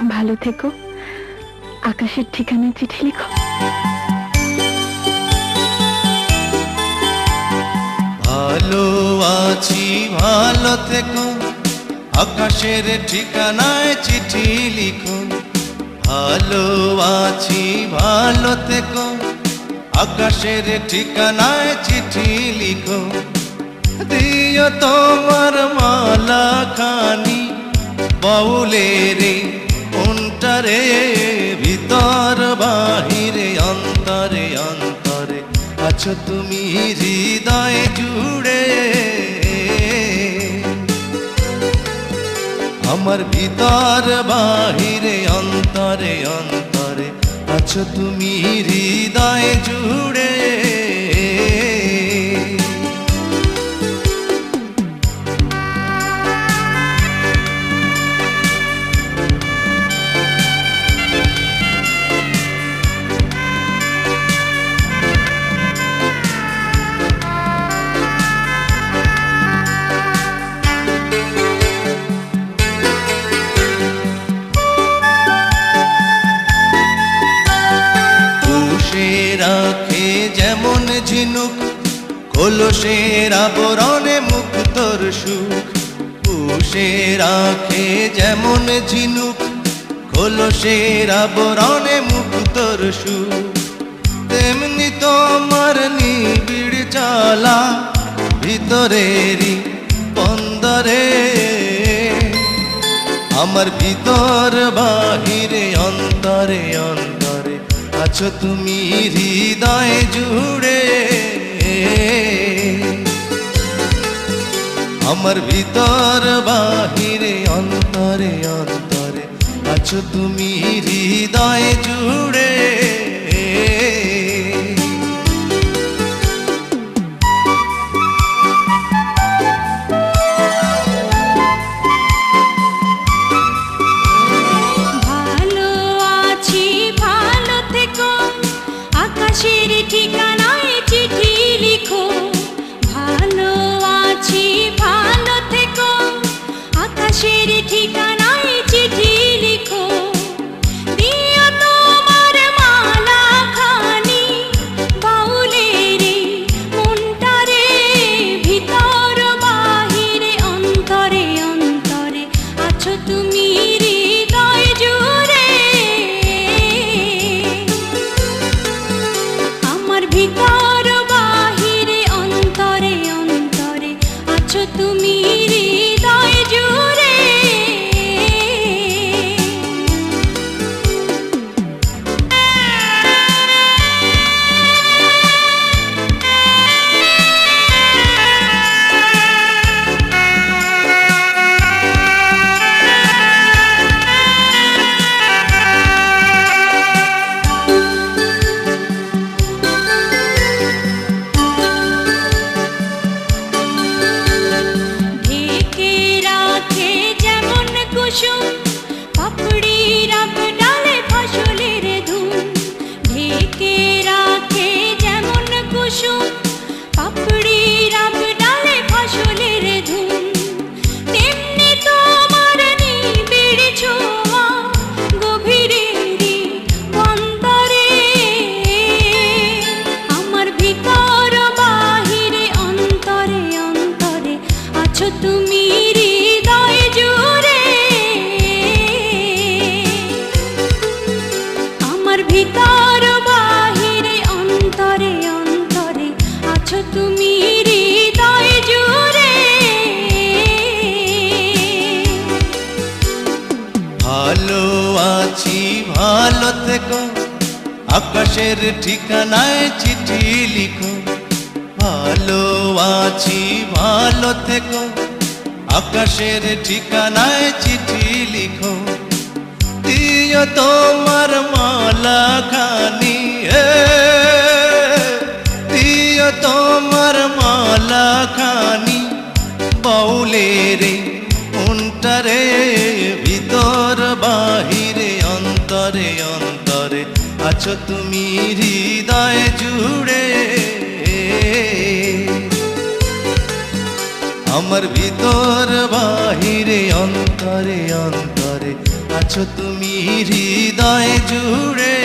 ভালো থেকো, আকাশের ঠিকানায় চিঠি লিখো। ভালো আছি, ভালো থেকো, আকাশের ঠিকানায় চিঠি লিখো। ভালো আছি, ভালো থেকো, আকাশের ঠিকানায় চিঠি লিখো। দিও তোমার মালা খানি বাউলের মনটারে, ভিতর বাহিরে অন্তরে অন্তরে আছো তুমি হৃদয় জুড়ে। আমার ভিতর বাহিরে অন্তরে অন্তরে আছো তুমি হৃদয় জুড়ে। রাখে যেমন ঝিনুক কলসের আবরণে মুক্তর সুখ। পুষে রাখে যেমন ঝিনুক কলসের আবরণে মুক্তর সুখ। তেমনি তোমার নিবিড় চলা ভিতরেরই বন্দরে, আমার ভিতর বাহিরে অন্তরে অন্তরে আছো তুমি হৃদয় জুড়ে। আমার ভিতর বাহিরে অন্তরে অন্তরে আছো তুমি হৃদয় জুড়ে। আকাশের ঠিকানায় চিঠি লিখো। ভালো আছি, ভালো থেকো, আকাশের ঠিকানায় চিঠি লিখো। দিও তোমার মালা খানি বাউলের মনটারে, ভিতর বাহিরে অন্তরে অন্তরে আছো তুমি হৃদয় জুড়ে। ভিতর বাহিরে অন্তরে অন্তরে আছো তুমি হৃদয় জুড়ে। পাপড়ি রাব ডালে ফসলের ধুম, ঢেকে রাখে যেমন কুসুম। পাপড়ি রাব ডালে ফসলের ধুম, তেমনি তোমার নিবিড় ছোঁয়া গভীরেরই অন্তরে। আমার ভিতর বাহিরে অন্তরে অন্তরে আছো তুমি হৃদয় জুড়ে। ভিতর বাহিরে অন্তরে অন্তরে আছো তুমি হৃদয় জুড়ে। ভালো আছি, ভালো থেকো, আকাশের ঠিকানায় চিঠি লিখো। ভালো আছি, ভালো থেকো, আকাশের ঠিকানায় চিঠি লিখো। দিও তোমার মালা খানি, দিও তোমার মালা খানি বাউলের মনটারে, ভিতর বাহিরে অন্তরে অন্তরে আছো তুমি হৃদয় জুড়ে। আমার ভিতর বাহিরে অন্তরে অন্তরে আছো তুমি হৃদয় জুড়ে